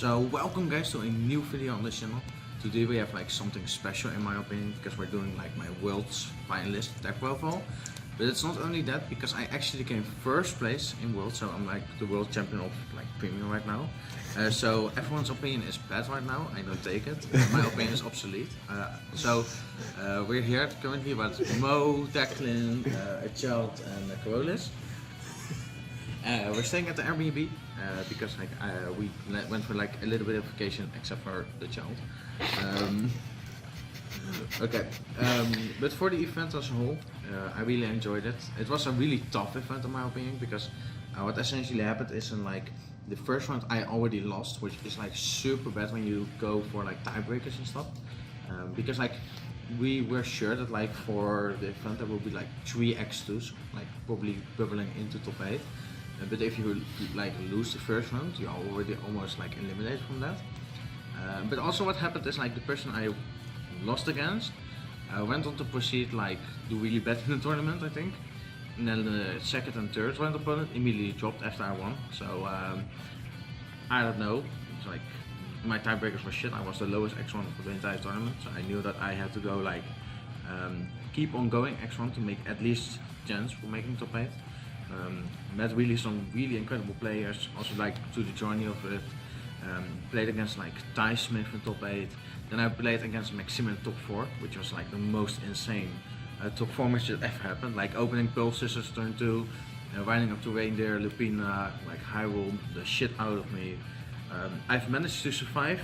So welcome guys to a new video on this channel. Today we have like something special in my opinion because we're doing like my world's finalist tech profile. But it's not only that, because I actually came first place in world, so I'm like the world champion of like premium right now. So everyone's opinion is bad right now. I don't take it. My opinion is obsolete. We're here currently with Mo, Declan, a child, and Corolis. We're staying at the Airbnb because like we went for like a little bit of vacation, except for the child. But for the event as a whole, I really enjoyed it. It was a really tough event in my opinion, because what essentially happened is in like the first round I already lost, which is like super bad when you go for like tiebreakers and stuff. Because like we were sure that like for the event there will be like 3 X2s, like probably bubbling into top 8. But if you like lose the first round, you're already almost like eliminated from that. But also what happened is like the person I lost against went on to proceed like do really bad in the tournament, I think. And then the second and third round opponent immediately dropped after I won. So I don't know. It's like my tiebreakers were shit. I was the lowest X1 for the entire tournament, so I knew that I had to go like keep on going X1 to make at least chance for making top 8. Met really some really incredible players, also like to the journey of it. Played against like Ty Smith in top 8. Then I played against Maxim in top 4, which was like the most insane top 4 match that ever happened. Like opening Pearl Scissors turn 2, winding up to Reindeer, Lupina, like high roll the shit out of me. I've managed to survive,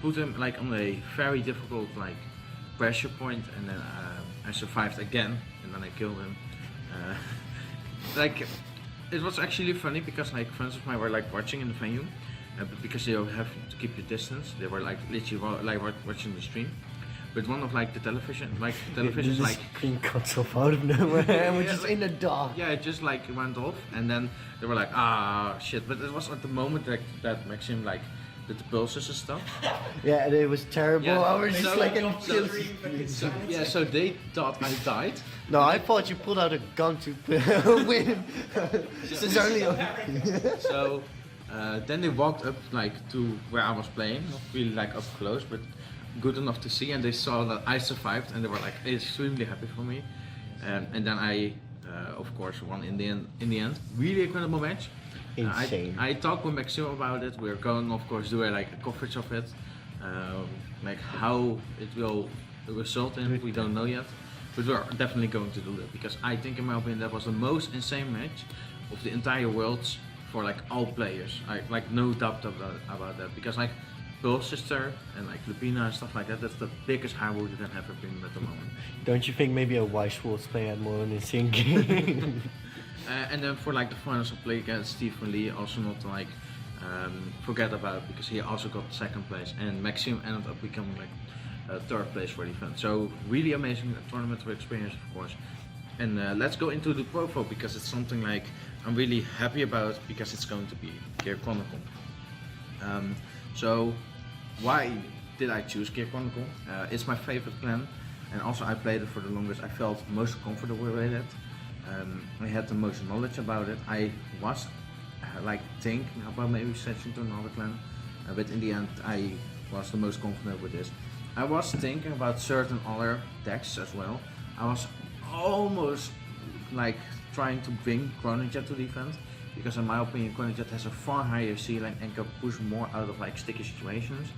put him like on a very difficult like pressure point, and then I survived again, and then I killed him. Like it was actually funny because like friends of mine were like watching in the venue, but because they have to keep your distance, they were like literally like watching the stream. But one of like the television like screen cuts off out of nowhere and we're just in the dark. Yeah, it just like went off, and then they were like, ah shit. But it was at the moment that Maxim like did the pulses and stuff. Yeah, and it was terrible. Yeah, I was just like so they thought I died. No, I thought you pulled out a gun to win. It's only So then they walked up like to where I was playing, not really like up close, but good enough to see, and they saw that I survived, and they were like extremely happy for me. And then I, of course, won in the end. Really incredible match. Insane. I talked with Maxim about it. We're going, of course, do like a coverage of it, like how it will result in. We don't know yet, but we're definitely going to do that, because I think, in my opinion, that was the most insane match of the entire world for like all players. Like no doubt about that, because like Pearl Sister and like Lupina and stuff like that, that's the biggest high roll you can have in at the moment. Don't you think maybe a White Schwartz player had more in sync game? And then for like the finals, I played against Stephen Lee, also not to like forget about, because he also got second place, and Maxim ended up becoming like third place for the event. So really amazing tournament experience, of course. And let's go into the profile, because it's something like I'm really happy about, because it's going to be Gear Chronicle. So why did I choose Gear Chronicle? It's my favorite clan, and also I played it for the longest. I felt most comfortable with it. I had the most knowledge about it. I was like thinking about maybe switching to another clan, but in the end I was the most confident with this. I was thinking about certain other decks as well. I was almost like trying to bring Chronojet to the event, because in my opinion Chronojet has a far higher ceiling and can push more out of like sticky situations.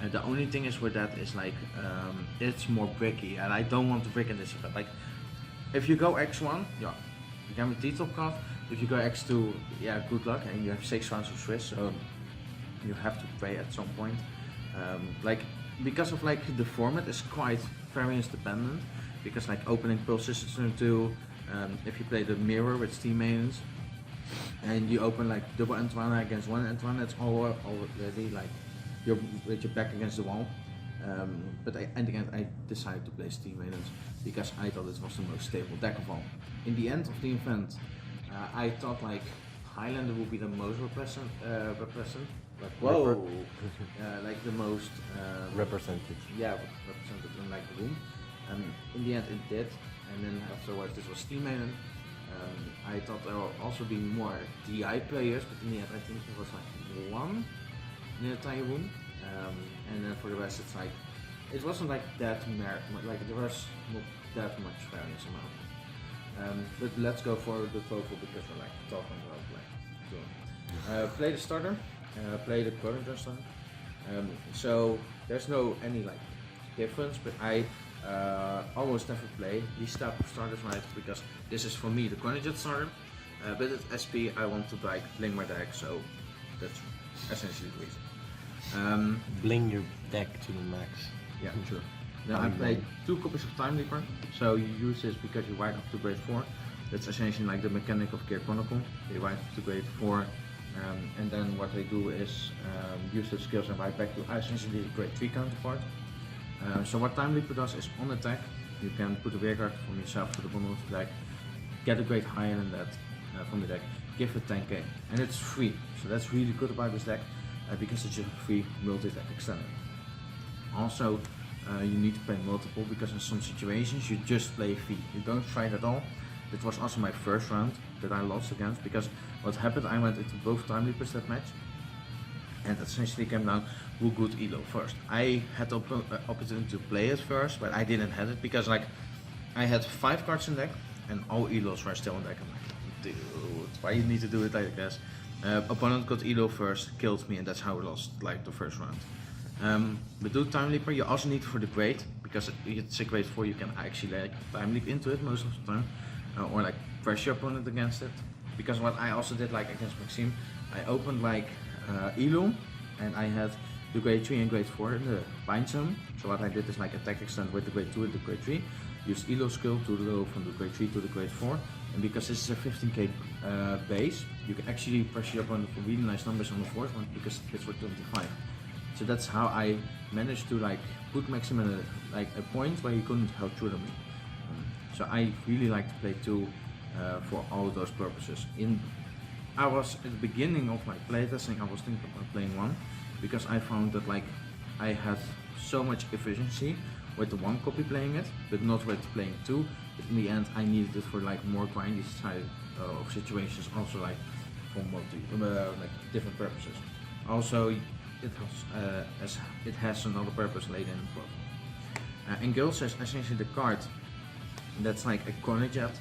And the only thing is with that is like it's more bricky, and I don't want to brick in this event. Like if you go X1, yeah, you guarantee top card. If you go X2, yeah, good luck, and you have 6 rounds of Swiss, so you have to pray at some point. Like because of like the format is quite variance dependent, because like opening pulses is turn 2. If you play the mirror with Steam Maidens, and you open like double Antoine against one Antoine, it's already like you're with your back against the wall. But in the end I decided to play Steam Maidens, because I thought it was the most stable deck of all. In the end of the event, I thought like Highlander would be the most represent, like whoa, like the most Represented. Yeah, represented in like the room. In the end it did, and then afterwards this was Steam Maiden. I thought there would also be more DI players, but in the end I think there was like one in a tiny room, and then for the rest it's like it wasn't like that like there was not that much variance amount. But let's go for the total because we're like talking about like play the starter, play the current starter. So there's no any like difference, but I almost never play these type of starters, right? Because this is for me the Chronojet starter, but at SP I want to like bling my deck, so that's essentially the reason. Bling your deck to the max. Yeah, sure. Now I played 2 copies of Time Leaper, so you use this because you ride up to grade 4. That's essentially like the mechanic of Gear Chronicle. They ride up to grade 4, and then what they do is use the skills and ride back to essentially the grade 3 counterpart. So what Time Leaper does is on attack, you can put a rearguard from yourself to the bottom of the deck, get a grade higher than that from the deck, give it 10k, and it's free. So that's really good about this deck because it's just a free multi-deck extender. Also, you need to play multiple because in some situations you just play V. You don't try it at all. That was also my first round that I lost against because what happened, I went into both Time Leapers that match, and essentially came down who could elo first. I had the opportunity to play it first, but I didn't have it because like I had 5 cards in deck and all elos were still in deck. I'm like, dude, why you need to do it like this? Opponent got elo first, killed me, and that's how I lost like the first round. But do Time Leaper, you also need for the grade, because it's a grade 4, you can actually like Time Leap into it most of the time, or like pressure your opponent against it. Because what I also did like against Maxime, I opened like Elo, and I had the grade 3 and grade 4 in the bind zone. So what I did is like attack extend with the grade 2 and the grade 3, use Elo skill to go from the grade 3 to the grade 4, and because this is a 15k base, you can actually pressure your opponent for really nice numbers on the fourth one because it hits for 25. So that's how I managed to like put Maxim at a point where he couldn't help through me. So I really like to play 2 for all those purposes. I was at the beginning of my playtesting, I was thinking about playing 1 because I found that like I had so much efficiency with the 1 copy playing it, but not with playing 2. But in the end, I needed it for like more grindy side of situations, also like for like different purposes. Also, it has another purpose later in the book. And Guild is essentially the card that's like a Chronojet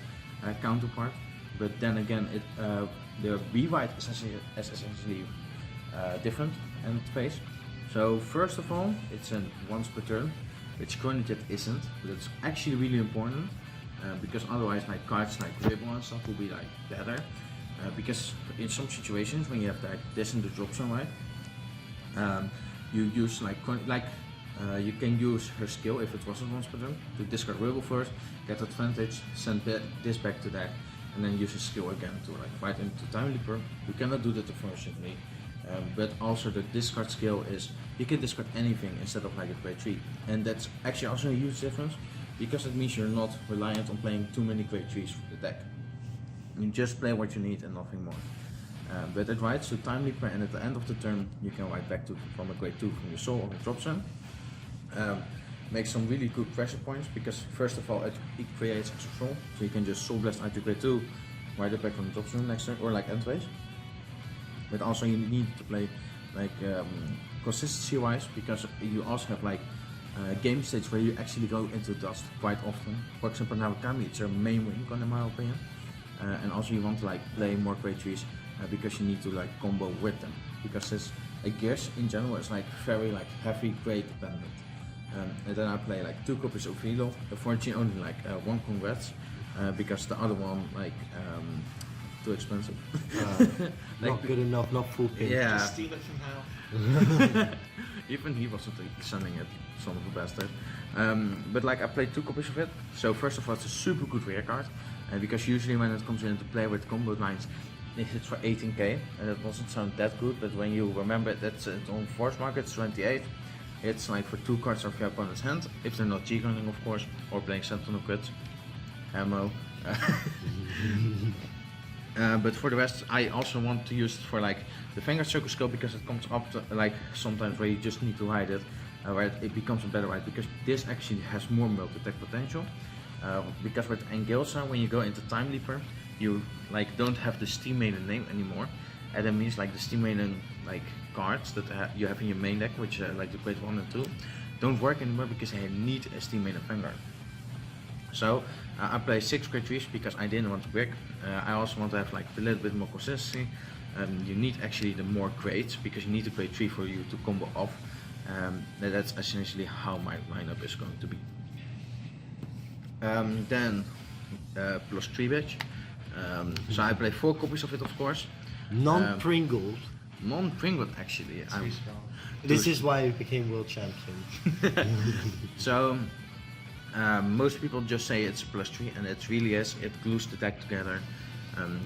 counterpart, but then again, the rewrite is essentially different end phase. So first of all, it's a once per turn, which Chronojet isn't, but it's actually really important because otherwise like cards like Ribble and stuff will be like better. Because in some situations when you have like this in the drop zone, right? You use you can use her skill if it wasn't once per turn to discard Ribble first, get advantage, send this back to deck, and then use his skill again to like fight into Time Leaper. You cannot do that efficiently, but also the discard skill is you can discard anything instead of like a grade 3, and that's actually also a huge difference because it means you're not reliant on playing too many grade 3s for the deck. You just play what you need and nothing more. But it writes to Time Leaper, and at the end of the turn you can write back from a grade 2 from your soul or the drop zone. Make some really good pressure points because first of all it creates extra soul, so you can just soul blast out your grade 2, write it back from the drop zone next turn or like end phase. But also you need to play like consistency wise because you also have like game states where you actually go into dust quite often. For example, now Kami, it's your main win con in my opinion, and also you want to like play more grade 3s because you need to like combo with them because this Gears in general is like very like heavy grade dependent. And then I play like 2 copies of Velo. Unfortunately only like 1 congrats because the other one like too expensive. Like, not good enough, not full pin. Yeah. Just steal it somehow. Even he wasn't sending it, son of a bastard. But like I played 2 copies of it. So first of all, it's a super good rear card because usually when it comes into play with combo lines, it hits for 18k, and it doesn't sound that good. But when you remember that's on Force Market, it's 28. It's like for 2 cards of your opponent's hand, if they're not G-gunning of course, or playing Sentinel crits, ammo. But for the rest, I also want to use it for like the Vanguard Circle skill because it comes up to, like sometimes where you just need to hide it, where it becomes a better ride because this actually has more multi-attack potential. Because with Engilsa, when you go into Time Leaper, you like don't have the Steam Maiden name anymore, and that means like the Steam Maiden like cards that you have in your main deck, which like the grade 1 and 2, don't work anymore because I need a Steam Maiden Vanguard. So I play 6 grade 3s because I didn't want to brick. I also want to have like a little bit more consistency. You need actually the more grades because you need a grade 3 for you to combo off. That's essentially how my lineup is going to be. Then plus 3 badge. So I play 4 copies of it, of course. Non-Pringled. Non-Pringled actually. This is why you became world champion. So most people just say it's a plus 3, and it really is. It glues the deck together.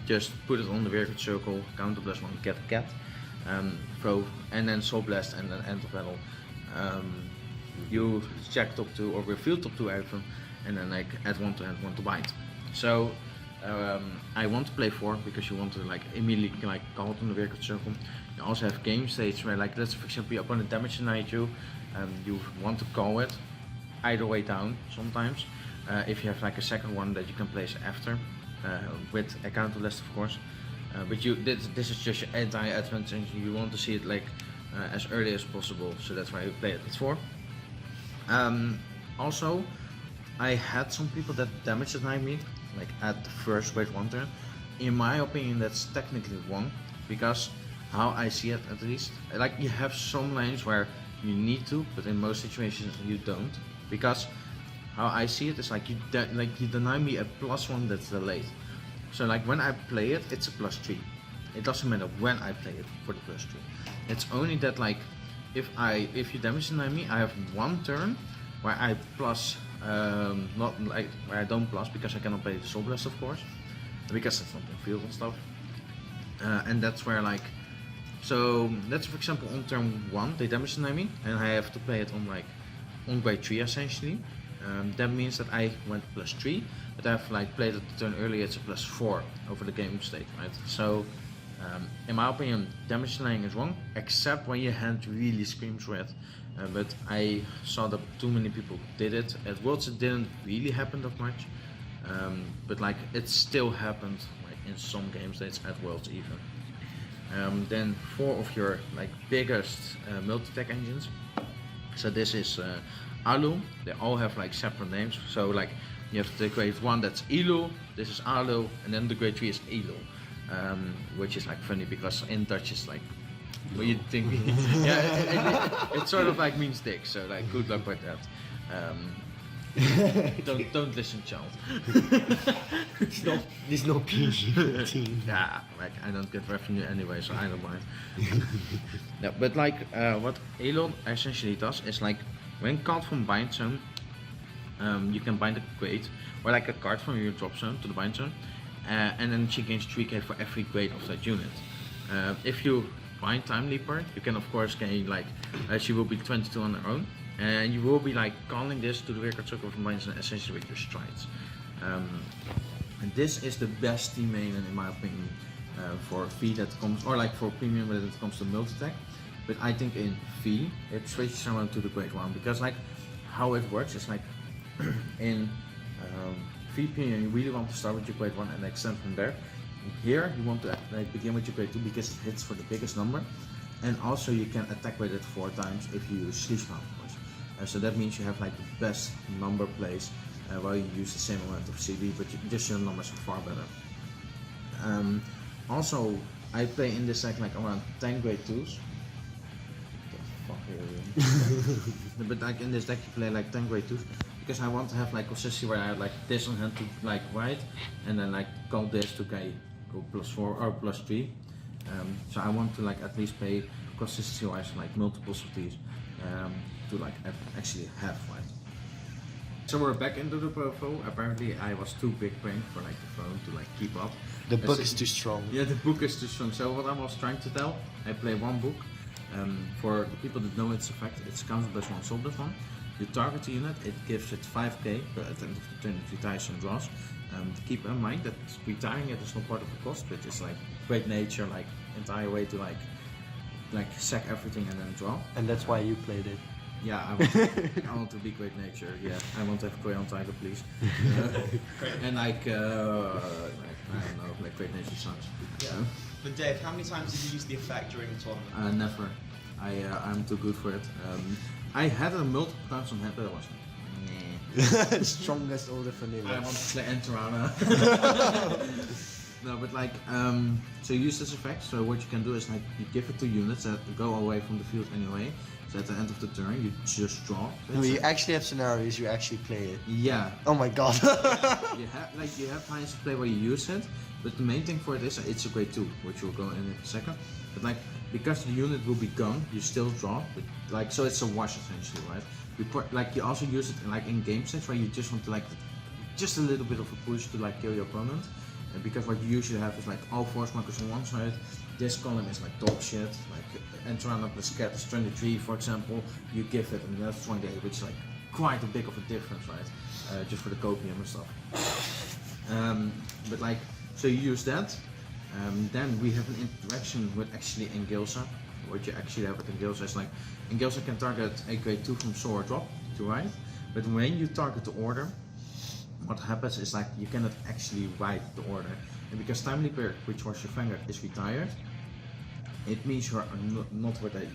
Just put it on the Weird Circle, counter plus 1, get cat, throw, and then Soul Blast, and then end of battle. You check top 2 or reveal top 2 item, and then like add 1 to hand, 1 to bind. So I want to play 4 because you want to like immediately like call it on the Weird Circle. You also have game states where like let's for example your opponent damage denied you, you want to call it either way down sometimes. If you have like a second one that you can place after, with a counter list of course. But this is just your anti-advance and you want to see it like as early as possible, so that's why you play it at 4. Also, I had some people that damage denied me like at the first grade 1 turn. In my opinion that's technically wrong, because how I see it at least, like you have some lanes where you need to, but in most situations you don't, because how I see it is like you deny me a +1 that's delayed. So like when I play it, it's a +3. It doesn't matter when I play it for the +3. It's only that like if you damage deny me, I have 1 turn where I plus not like where I don't plus because I cannot play the Soul Blast of course, because it's not in field and stuff. And that's where like, so let's for example on turn 1 they damage deny me and I have to play it on like on grade 3 essentially. That means that I went +3, but I've like played it the turn earlier, it's a +4 over the game state, right? So in my opinion damage denying is wrong, except when your hand really screams red. But I saw that too many people did it. At Worlds it didn't really happen that much, but like it still happened like in some game states at Worlds even. Then 4 of your like biggest multi-tech engines. So this is Alu. They all have like separate names. So like you have the grade 1 that's Ilu, this is Alu, and then the grade 3 is Ilu, which is like funny because in Dutch it's like what you think. Yeah, it sort of like means dick. So like good luck with that. Don't listen, child. It's not PG-13. Yeah, like I don't get revenue anyway, so I don't mind. No, but like what Elon essentially does is like when called from bind zone, you can bind a grade or like a card from your drop zone to the bind zone, and then she gains 3k for every grade of that unit. If you bind Time Leaper, you can of course gain like she will be 22 on her own. And you will be like calling this to the Weird Circle from Maiden essentially with your strides. And this is the best Steam Maiden in my opinion for V that comes, or like for premium when it comes to multi-tech. But I think in V it switches around to the grade 1 because like how it works is like in V premium you really want to start with your grade 1 and extend from there. Here you want to like begin with your grade 2 because it hits for the biggest number. And also you can attack with it 4 times if you use Sleep Spell, of course. So that means you have like the best number plays while you use the same amount of CD, but just your numbers are far better. Also, I play in this deck like around 10 grade 2s. But like in this deck you play like 10 grade 2s because I want to have like consistency where I have like this on hand to like right, and then like call this to go +4 or +3. So I want to like at least play consistency wise like multiples of these to like actually have right. So we're back into the profile. Apparently I was too big brain for like the phone to like keep up. The book is too strong. Yeah, the book is too strong. So what I was trying to tell, I play 1 book. For the people that know its effect, it's counter +1, soul +1. You target the unit, it gives it 5k, but at the end of the turn it retires some draws. Keep in mind that retiring it is not part of the cost, but it's like great nature, like entire way to like sack everything and then draw. And that's why you played it. Yeah, I want to be great nature. Yeah, I want to have Crayon Tiger, please. And like I don't know, like great nature sucks. Yeah. But Dave, how many times did you use the effect during the tournament? Never. I'm too good for it. I had it multiple times on hand, but I was like, nah. Strongest order for I Nilo. want to play Enterana. No, but like, so you use this effect. So what you can do is like, you give it to units that go away from the field anyway. So at the end of the turn, you just draw. No, you actually have scenarios, you actually play it. Yeah. Oh my god. You have times to play where you use it, but the main thing for it is it's a grade 2, which we'll go in a second. But like, because the unit will be gone, you still draw. But like, so it's a wash essentially, right? You also use it in game states where you just want to just a little bit of a push to like kill your opponent. And because what you usually have is like all force markers on one side, this column is like dog shit, like Entrana plus Cat is 23 for example, you give it and that's 28, which is like quite a big of a difference, right? Just for the copium and stuff. But like, so you use that, then we have an interaction with actually Engilsa. What you actually have with Engilsa is like, Engilsa can target a grade 2 from sword drop to right, but when you target the order, what happens is like you cannot actually write the order, and because Time Leaper, which was your Vanguard, is retired, it means you are not with a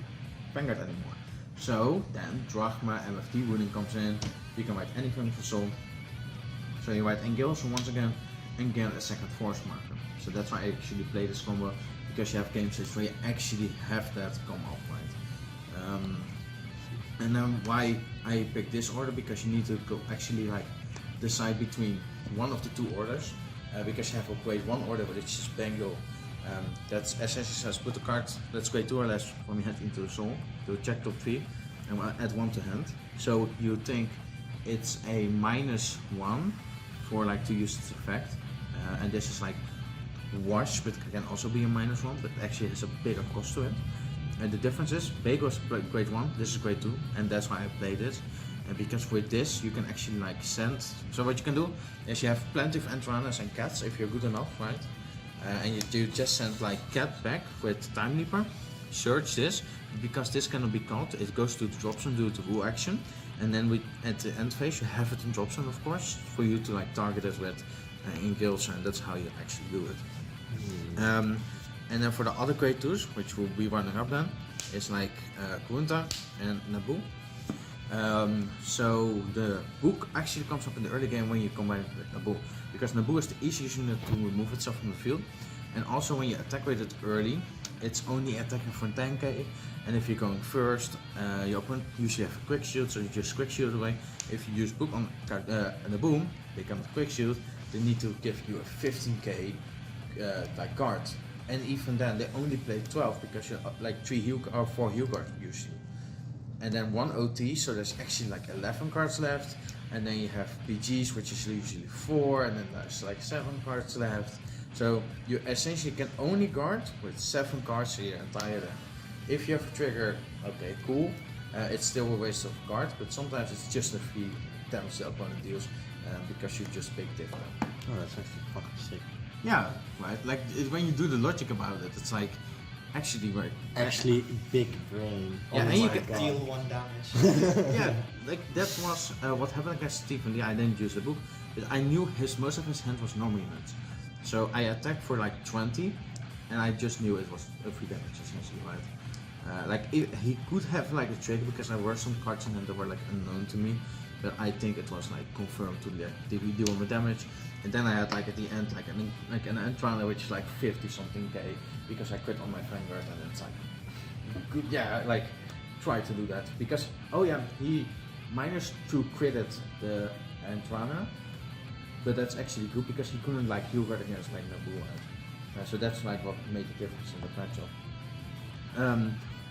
Vanguard anymore. So then Drachma, MFT ruling comes in, you can write anything for Soul. So you write Engilsa once again and get a second force marker. So that's why I actually play this combo, because you have game states where you actually have that come up, right? And then why I picked this order, because you need to go actually like decide between one of the two orders, because you have a grade 1 order which is Bengal. That's essentially says put a card that's grade 2 or less from your hand into the soul to check top 3 and add 1 to hand. So you think it's a -1 for like to use this effect, and this is like wash, but it can also be a -1, but actually has a bigger cost to it. And the difference is Bengal is grade 1, this is grade 2, and that's why I play this. And because with this you can actually like send, so what you can do is you have plenty of Entranas and Cats if you're good enough, right? And you just send like Cat back with Time Leaper, search this, because this cannot be called, it goes to the drop zone due to rule action, and then at the end phase you have it in drop zone of course, for you to like target it with Engilsa, and that's how you actually do it. And then for the other grade 2s, which will be running up then, is like Kunta and Naboo. So the book actually comes up in the early game when you combine it with Naboo, because Naboo is the easiest unit to remove itself from the field, and also when you attack with it early, it's only attacking for 10k, and if you're going first, your opponent usually have a quick shield, so you just quick shield away. If you use book on Naboo, they come with quick shield, they need to give you a 15k like guard, and even then they only play 12 because you like 4 heal guard usually. And then 1 OT, so there's actually like 11 cards left, and then you have PGs, which is usually 4, and then there's like 7 cards left. So you essentially can only guard with 7 cards your entire deck. If you have a trigger, okay, cool. It's still a waste of card, but sometimes it's just a free damage the opponent deals because you just picked it. Oh, that's actually fucking sick. Yeah, right. Like when you do the logic about it, it's like actually right. Actually, big brain. Yeah, and you can deal 1 damage. Yeah, like that was what happened against Stephen Lee. I didn't use the book, but I knew most of his hand was normal units. So I attacked for like 20, and I just knew it was a free damage essentially, right? He could have like a trigger because there were some cards in him that were like unknown to me, but I think it was like confirmed to deal with damage. And then I had like at the end like an Entrana which is like 50 something k because I crit on my Vanguard, and it's like good, yeah, like try to do that because oh yeah, he -2 critted the Entrana, but that's actually good because he couldn't like heal guard against like Naboo, right? So that's like what made the difference in the matchup.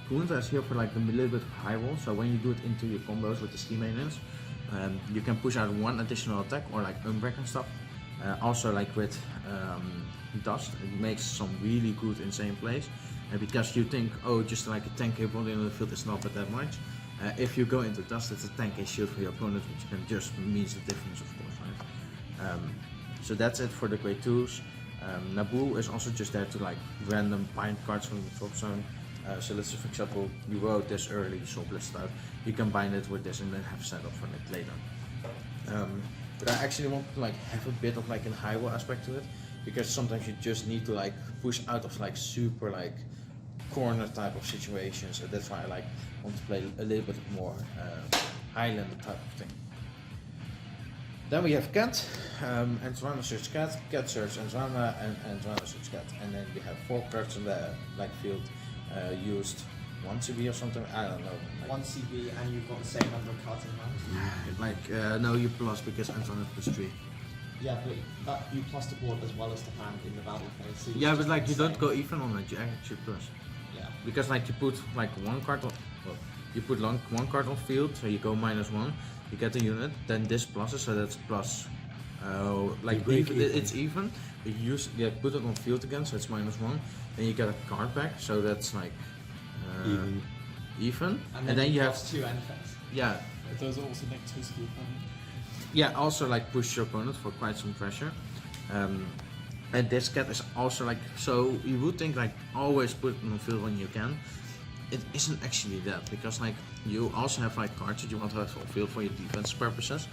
Kunta is here for like a little bit of high roll, so when you do it into your combos with the steam maintenance, you can push out 1 additional attack or like unbreak and stuff. Also like with dust, it makes some really good insane plays, and because you think oh just like a 10k body in the field is not that much, if you go into dust it's a 10k shield for your opponent, which can just means the difference of course, right? So that's it for the grade 2s. Naboo is also just there to like random bind cards from the drop zone. So let's say for example you wrote this early, so blessed out, you can bind it with this and then have set up for it later. But I actually want to like have a bit of like a high roll aspect to it, because sometimes you just need to like push out of like super like corner type of situations, and that's why I like want to play a little bit more Highlander type of thing. Then we have Cat, Antoine search Cat, Cat search Antoine, and Antoine search Cat, and then we have 4 cards in the like field used 1 CB or something. I don't know. Like, 1 CB and you've got the same number of cards in hand. like no, you plus because Antoine is +3. Yeah, but that you plus the board as well as the hand in the battle phase. So Yeah, it's but just like you the don't same. go even on it. You actually plus. Yeah. Because like you put like 1 card on, well, you put 1 card on field, so you go -1. You get the unit, then this pluses, so that's plus. Like You break even, even. it's even. You put it on field again, so it's -1. Then you get a card back, so that's like even. And then you have plus 2 end phase. yeah. But those are also negatives to the opponent. Yeah, also like push your opponent for quite some pressure. And this cat is also like, so you would think like always put it on field when you can. It isn't actually that, because like you also have like cards that you want to have on field for your defense purposes.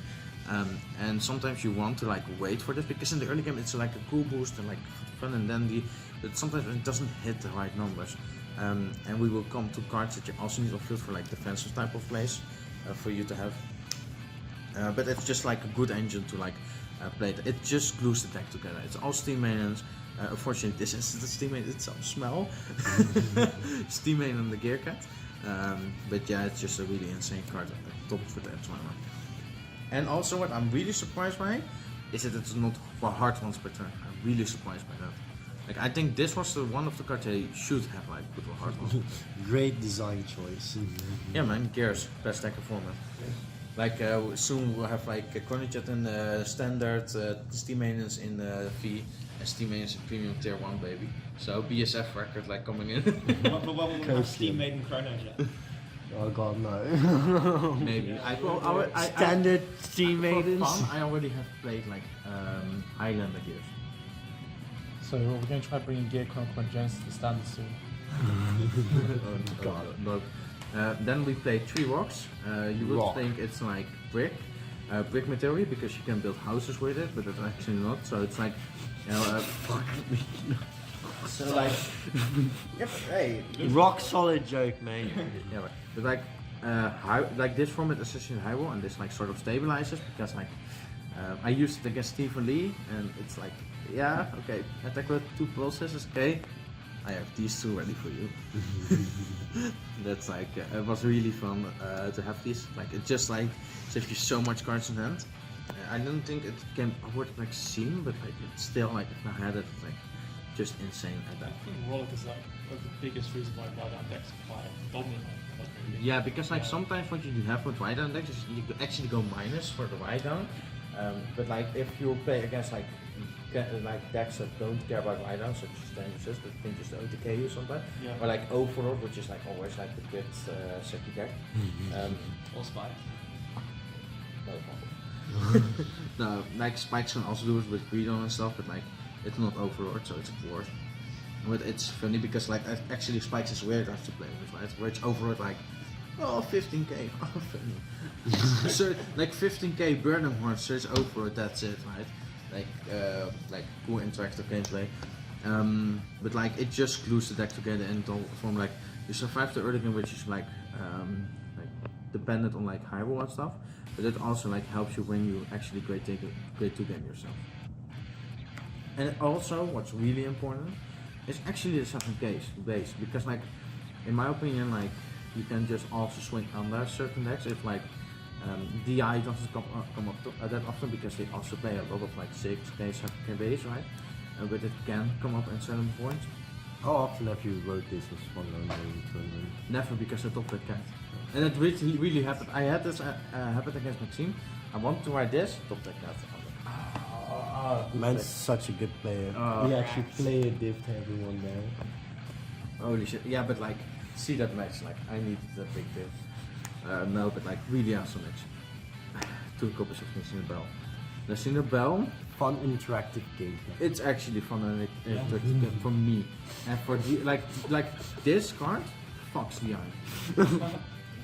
And sometimes you want to like wait for this, because in the early game it's like a cool boost and like fun and dandy, but sometimes it doesn't hit the right numbers. And we will come to cards that you also need on field for like defensive type of plays for you to have. But it's just like a good engine to like play it. It just glues the deck together. It's all Steam Maidens. Unfortunately, this is the Steam Maiden itself smell. Steam Maiden and the Gear Cat. But yeah, it's just a really insane card at the top for the Antoine. And also what I'm really surprised by is that it's not for hard ones per turn. I'm really surprised by that. Like I think this was the one of the cards they should have like put for hard ones. Great design choice. Yeah man, Gears, best deck format. Like soon we'll have like a Cornichet in the standard, Steam Maidens in the V, and Steam Maidens in premium tier 1 baby. So BSF record like coming in. But when we have Coasting. Steam Maiden Chronos yet. Oh god, no. Maybe. Standard Steam For Maidens. fun, I already have played like Highlander Gears. So we're going to try bringing Gear Chronicle and Genesis to standard soon. God. No. Then we play 3 rocks. You would Rock. think it's like brick material, because you can build houses with it, but it's actually not. So it's like, you know, so like, yeah, but hey, Rock solid joke, mate. yeah, but like, like this format is in high roll, and this like sort of stabilizes, because like, I used it against Stephen Lee, and it's like, yeah, okay, attack with 2 processes, okay. I have these 2 ready for you. That's like, it was really fun to have these. Like, it just like saves you so much cards in hand. I don't think it came upward like scene, but like it's still like if I had it, like just insane at I that. think Rollick is like one of the biggest reasons why Ride decks are quite dominant. Yeah, because like sometimes what you do have with ride down decks is you could actually go minus for the ride down. But like if you play against like decks that don't care about ride down, such as Dangerous, that can just OTK you sometimes. Yeah. Or like Overlord, which is like always like the good Seki deck. Or Spike. No, like Spikes can also do it with Greedon and stuff, but like it's not Overlord, so it's a Dwarf. But it's funny because like actually Spikes is weird to play with, right? Where it's Overlord like, oh 15k, oh funny. So like 15k Burning Horn, so it's Overlord, that's it, right? Like cool interactive gameplay. But like it just glues the deck together and don't form like you survive the early game, which is like dependent on like high roll and stuff. But it also like helps you when you actually grade 2 game yourself. And also, what's really important is actually the 7k base, because like in my opinion, like you can just also swing under certain decks if like DI doesn't come up that often, because they also play a lot of like 6k, 7k base, right? But it can come up in certain points. How often have you wrote this as one in tournament? Never, because I top that cat. And it really happened. I had this happen against Maxime. I wanted to write this, top that cat. I'm like, Man's such a good player. We actually play a div to everyone there. holy shit. Yeah, but like, see that match, like, I needed that big div. No, but like, really awesome match. 2 copies of Missing the Bell. Missing the Bell, Fun interactive gameplay. it's actually fun and interactive game for me. And for the, like this card, fucks the eye.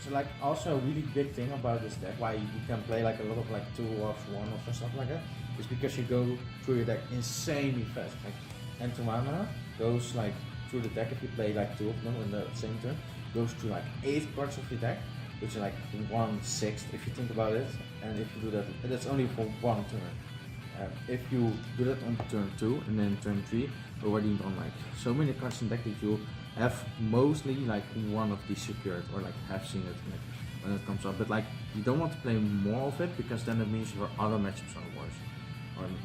So like also a really big thing about this deck, why you can play like a lot of like 2 of 1 or stuff like that, is because you go through your deck insanely fast. Like Entomana goes like through the deck if you play like 2 of them in the same turn, goes through like 8 cards of your deck, which is like 1/6 if you think about it. And if you do that, that's only for 1 turn. If you do that on turn 2 and then turn 3, already on like so many cards in deck that you have mostly like one of these secured or like have seen it like, when it comes up. But like you don't want to play more of it because then it means your other matchups are worse.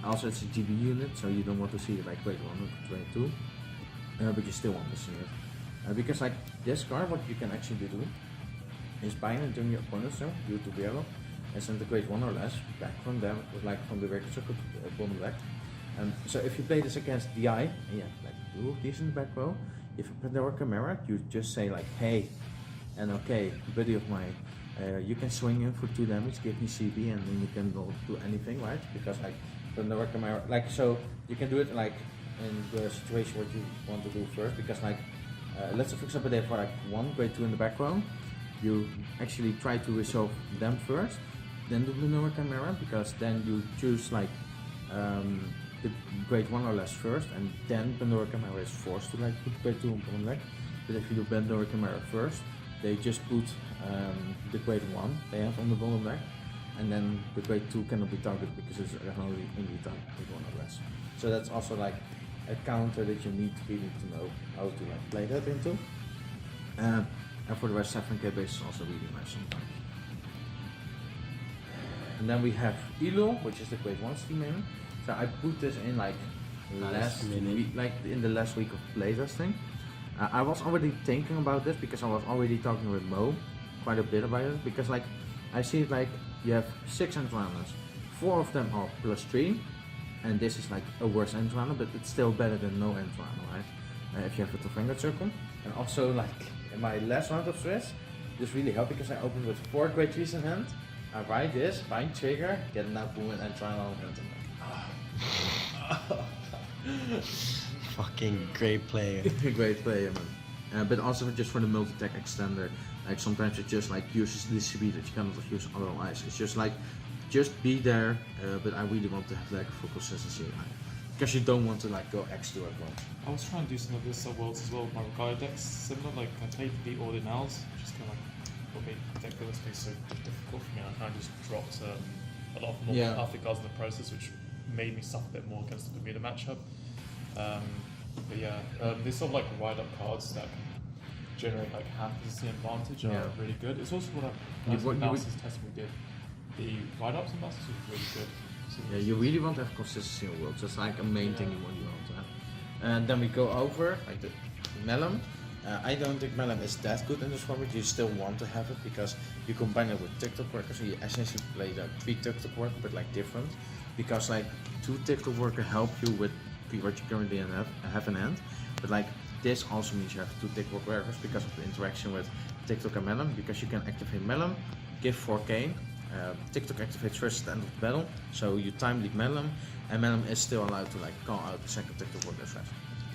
Also it's a GB unit, so you don't want to see it like grade 1 or grade 2, but you still want to see it. Because like this card, what you can actually do is bind it during your opponent's turn, do it to Biero, and send the grade 1 or less back from them, like from the record circle to the bottom deck. So if you play this against DI, and you have like 2 of these in the back row, if you put the Chimera, you just say like, hey, and okay, buddy of mine, you can swing in for 2 damage, give me CB, and then you can not do anything, right? Because like, the Chimera, like, so you can do it like in the situation what you want to do first, because like, let's say for example they have like 1 grade 2 in the back row, you actually try to resolve them first, then do the Chimera, because then you choose like the grade 1 or less first, and then Pandora Chimera is forced to like put grade 2 on bottom deck. But if you do Pandora Chimera first, they just put the grade 1 they have on the bottom deck, and then the grade 2 cannot be targeted because it's only in the time with 1 or less. So that's also like a counter that you need really to know how to like play that into. And for the rest, 7k base is also really nice sometimes. And then we have Elo, which is the grade 1 steam main. So I put this in like last week, like in the last week of playtesting. I was already thinking about this because I was already talking with Mo quite a bit about it, because like I see it like you have 6 Entranas, 4 of them are +3, and this is like a worse Entrana, but it's still better than no Entrana, right? If you have it to finger circle. And also like in my last round of stress, this really helped because I opened with 4 grade 3s in hand. I write this, bind trigger, get an boom and Entrana on hand. Fucking great player. Great player, man. But also just for the multi-tech extender, like sometimes it just like uses the CB that you cannot use otherwise. It's just like, just be there, but I really want to have like full consistency, because you don't want to like go X2 at once. I was trying to do some of this at Worlds as well with my Regard decks, similar, like I played the Ordinals, which is kind of like what made deck building space so difficult for me. I kind of just dropped a lot of more Arctic cards in the process, which made me suffer a bit more against the Bermuda matchup. But yeah, these sort of like wide up cards that can generate like hand position advantage are really good. It's also what analysis testing we did. The wide ups analysis was really good. So yeah, you really want to have consistency in Worlds. That's like a main thing you want to have. And then we go over like the Melon. I don't think Melon is that good in this format. You still want to have it because you combine it with TikTok workers, so you essentially play the 3 TikTok worker but like different. Because like 2 TikTok worker help you with what you currently have in hand, but like this also means you have 2 TikTok workers because of the interaction with TikTok and Melon, because you can activate Melon, give 4k, TikTok activates first at the end of the battle, so you time lead Melon, and Melon is still allowed to like call out the second TikTok worker threat.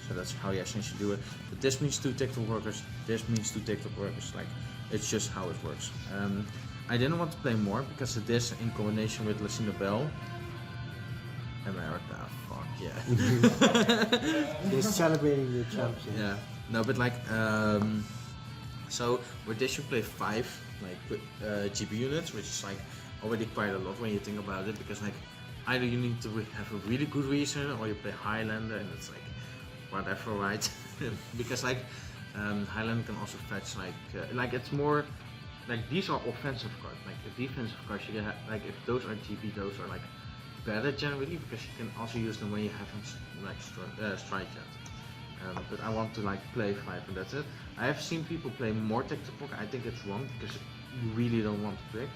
So that's how you essentially do it. But this means 2 TikTok workers, this means 2 TikTok workers, like it's just how it works. I didn't want to play more because of this in combination with Lucina Bell. America, fuck yeah. He's celebrating the champion. Yeah, no, but like, so with this you play 5 like GB units, which is like already quite a lot when you think about it, because like either you need to have a really good reason or you play Highlander and it's like whatever, right? Because like Highlander can also fetch like it's more like these are offensive cards, like a defensive cards you can have, like if those are GB, those are like better generally, because you can also use them when you haven't like strike yet. But I want to like play 5 and that's it. I have seen people play more tactical work. I think it's wrong because you really don't want to pick.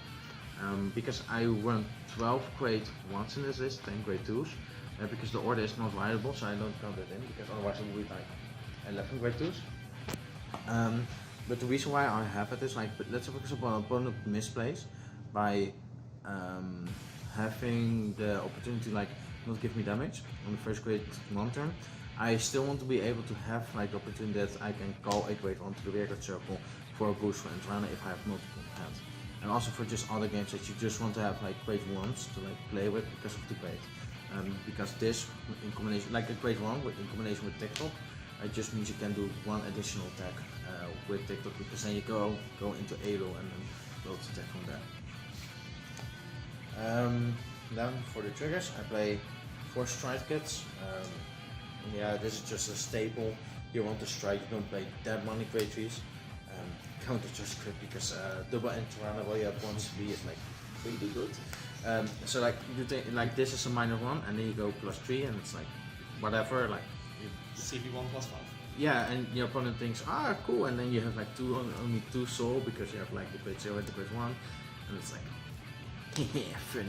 Because I run 12 grade 1s in this list, 10 grade 2s, because the order is not viable, so I don't count that in, because otherwise it would be like 11 grade 2s. But the reason why I have it is like, but let's say for example an opponent misplays by having the opportunity like not give me damage on the first grade 1 turn. I still want to be able to have like the opportunity that I can call a grade 1 to the record circle for a boost for Entrana if I have multiple hands. And also for just other games that you just want to have like grade 1s to like play with because of the grade. because this in combination, like a grade 1 in combination with TikTok, it just means you can do one additional attack with TikTok, because then you go into Elo and then multi-attack from there. Then for the triggers, I play 4 stride kits. Yeah, this is just a staple. You want to strike, you don't play that many grade 3s. Counter just crit, because double Entrana while you have 1 CB is like really good. So like you think like this is a -1 and then you go +3 and it's like whatever, like CB1 +5. yeah, and your opponent thinks, ah, cool, and then you have like only 2 soul because you have like the grade 0 and the grade 1, and it's like, yeah, funny.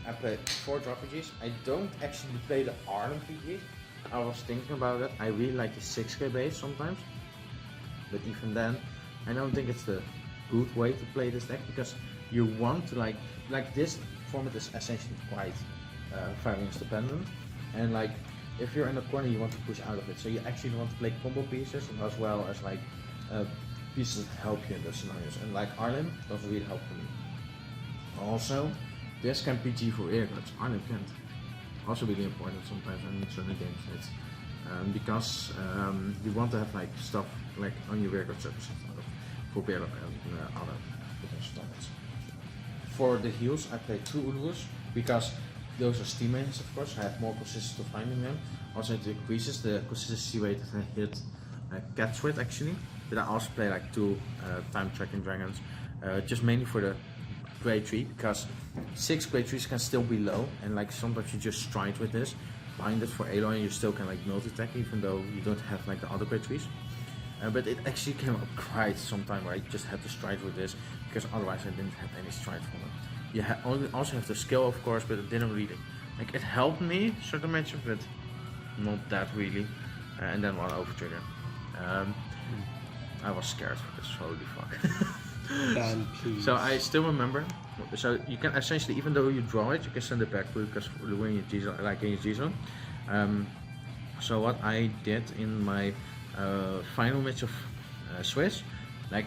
I play 4 drop PGs. I don't actually play the Arlen PGs. I was thinking about it. I really like the 6k base sometimes, but even then, I don't think it's the good way to play this deck, because you want to like this format is essentially quite variance dependent, and like if you're in a corner you want to push out of it, so you actually want to play combo pieces and as well as like pieces that help you in those scenarios, and like Arlen doesn't really help for me. Also, this can PG for earbuds, Arlen can't. Also really important sometimes in certain games. It's because you want to have like stuff like on your record surface for better and other potential targets. For the heals, I play 2 Ulvus because those are steam mains, of course. I have more consistency to finding them. Also, it decreases the consistency rate that I hit cats with actually. But I also play like 2 time tracking dragons, just mainly for the grade 3, because 6 grade 3s can still be low, and like sometimes you just stride with this, bind it for Aloy, and you still can like multi-attack even though you don't have like the other grade 3s. But it actually came up quite some time where I just had to stride with this, because otherwise I didn't have any stride from it. You also have the skill, of course, but it didn't really, like it helped me certain matchups, but not that really. And then one over trigger. I was scared for this, holy fuck. Dan, please. So I still remember. So you can essentially, even though you draw it, you can send it back because when you G zone, like in your G zone. So what I did in my final match of Swiss, like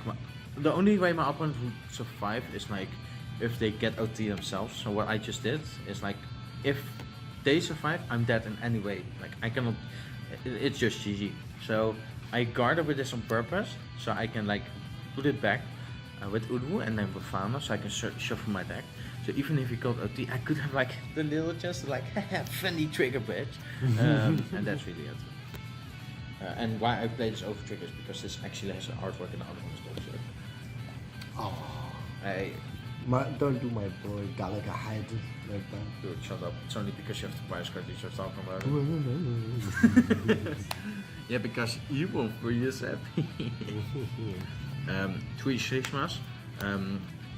the only way my opponent would survive is like if they get OT themselves. So what I just did is like if they survive, I'm dead in any way. Like I cannot. It's just GG. So I guarded with this on purpose, so I can like put it back. With Udwu and then with Fana, so I can shuffle my deck. So even if you got OT, I could have like the little chance to like, funny trigger bitch. And that's really it. And why I play this over triggers, because this actually has an artwork and the other ones don't. So. Oh. Don't do my boy Gallagher head like that. Dude, shut up. It's only because you have to buy a card that you're talking about it. Yeah, because you won't free yourself. 3 Shishmas.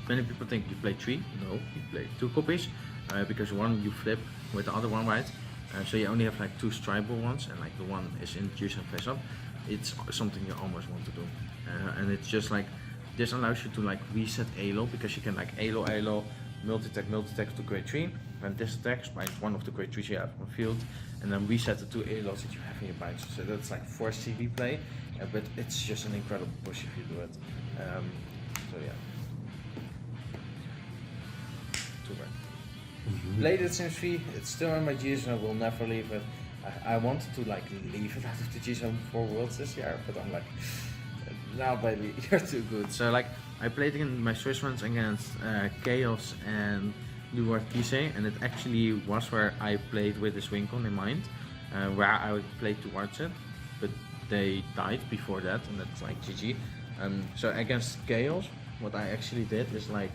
Many people think you play 3. No, you play 2 copies. Because one you flip with the other one, right? So you only have like 2 stripable ones, and like the one is in juice and face up. It's something you almost want to do. And it's just like, this allows you to like reset Alo, because you can like Alo, multi-attack to grade 3, and this attacks by one of the grade 3s you have on field, and then reset the 2 Alos that you have in your binds. So that's like 4 CV play, but it's just an incredible push if you do it. So yeah. Too bad. Played it since 3, it's still in my G zone, I will never leave it. I wanted to like leave it out of the G zone for Worlds this year, but I'm like, now baby, you're too good. So like, I played in my Swiss runs against Chaos and Luar Kise, and it actually was where I played with this Wincon in mind, where I played towards it, but they died before that, and that's like GG. So against Chaos, what I actually did is like,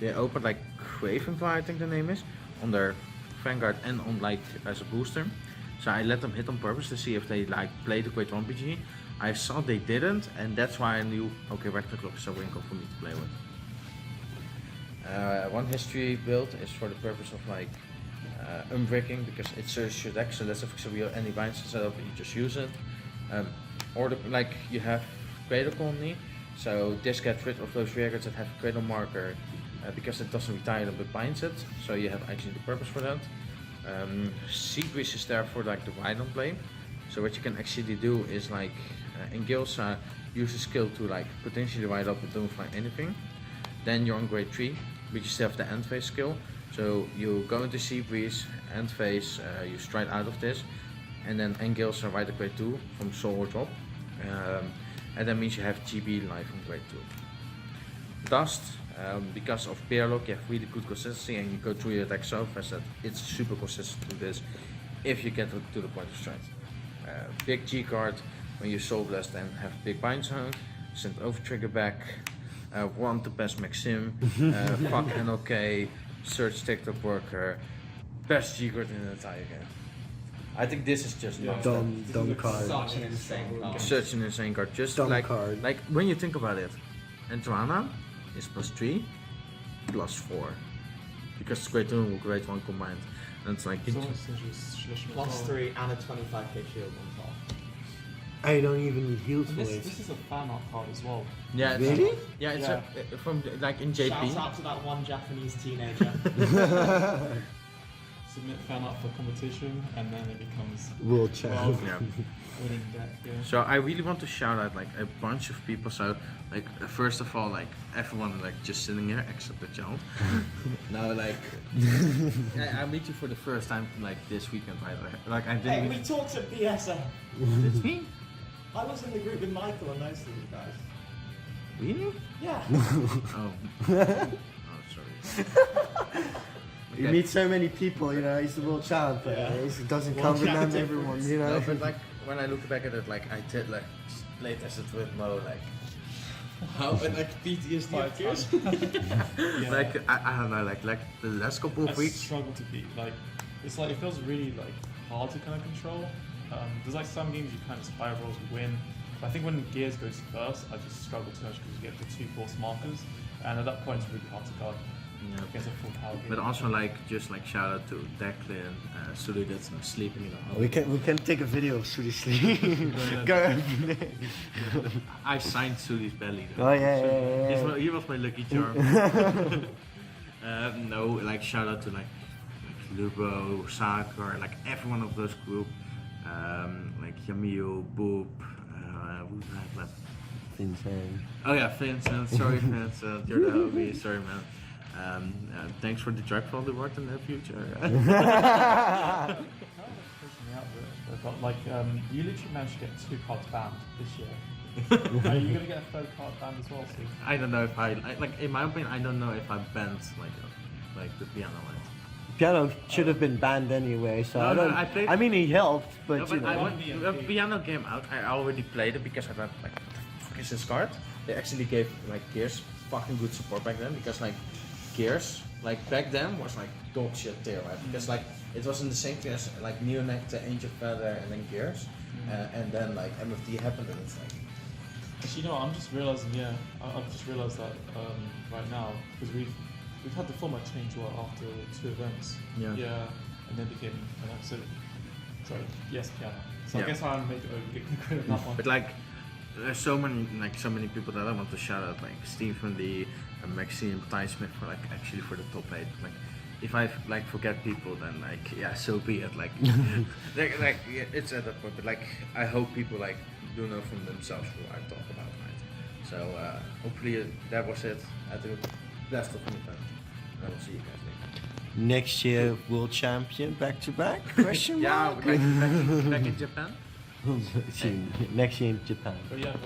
they opened like Cravenfly, I think the name is, on their Vanguard and on like as a booster. So I let them hit on purpose to see if they like play the grade 1 PG. I saw they didn't, and that's why I knew, okay, Rector Clock is a Wincon for me to play with. One history build is for the purpose of like unbreaking, because it searches your deck, so that's if you have any binds set up, you just use it. Or like you have Cradle Colony, so this gets rid of those records that have a Cradle marker, because it doesn't retire them but binds it, so you have actually the purpose for that. Seagrease is there for like the ride-on play, so what you can actually do is like in Gilsa use a skill to like potentially ride up but don't find anything. Then you're on grade 3, but you still have the end phase skill. So you go into sea breeze, end phase, you stride out of this, and then Engales are right at grade 2 from soul or drop. And that means you have GB life from grade 2. Dust, because of Pearlock, you have really good consistency and you go through your deck so fast that it's super consistent to this if you get to the point of strength. Big G card, when you soul blast and have big bind zone, send over trigger back, want to pass Maxim, fuck NLK, search TikTok worker, best G card in the entire game. I think this is just Dumb card. Such an insane card. such an insane card. Just Dumb like card. when you think about it, Entrana is +3, +4, because it's grade 2 and grade 1 combined, and it's like It's almost essentially Schlichting as well. +3 and a 25k shield on top. I don't even need heals And for this, it. this is a fan art card as well. yeah, it's, Really? yeah, it's Yeah. from like in JP. Shout out to that one Japanese teenager. Submit fan art for competition, and then it becomes World champ. Yeah. winning deck. Yeah. So I really want to shout out like a bunch of people. So like first of all, like everyone like just sitting here except the child. Now like I meet you for the first time like this weekend, right? Like I Hey, didn't. we talked at BSA. It's me? I was in the group with Michael and those three guys. Really? Yeah. Oh. Oh, sorry. You meet so many people, you know, he's the world champ, but Yeah. it doesn't One cover champ them, everyone, you know. No, but like when I look back at it, like I did like play tested with Mo, like how and like PTSD appears. Yeah. Like I don't know, like the last couple I of weeks. struggle to beat. Like, it's like it feels really like hard to kind of control. There's like some games you kind of spiral rolls win. But I think when Gears goes first, I just struggle too much because you get the 2 force markers, and at that point it's really hard to guard Yeah. against a full power game. But also like just like shout out to Declan, Sulu that's sleeping in the house. We can take a video of Sudi sleep. Go every day. I signed Suli's belly. Though. Oh yeah. He was my lucky charm. No, like shout out to like Lubo, Sakar, like every one of those group. Like Yamil, Boop, who did I have left? Insane. Oh yeah, Vincent. Sorry, Vincent. You're the homie. Sorry, man. Thanks for the drag for all the work in the future. Pushing me out but like you literally managed to get 2 cards banned this year. Are you gonna get a 3rd card banned as well soon? I don't know if I like. In my opinion, I don't know if I banned like the piano line. Piano should have been banned anyway, so No, I no, don't. I played- I mean, he helped, but No, you but I know. went the piano game out. I already played it because I thought like, what the fuck is this card? They actually gave like Gears fucking good support back then because like Gears like back then was like dog shit tier, right? Because like it was in the same tier as like Neonect, Angel Feather, and then Gears, and then like MFD happened and it's like. Actually, you know, I'm just realizing. Yeah, I've just realized that right now because we've had the format change after 2 events. Yeah. Yeah, and then became an episode. Sorry. Yes, piano. So Yeah. I guess I'm making a credit on that one. But like, there's so many people that I want to shout out, like Stephen Lee, Maxine, Ty Smith for like actually for the top 8. Like, if I like forget people, then like yeah, so be it. Like, like yeah, it's at that point. But like, I hope people like do know from themselves who I talk about, right? So hopefully that was it. I think best of the event. I will see you guys later. Next year, world champion, back to back? Question Yeah, mark? back in Japan. Next year in Japan. But yeah,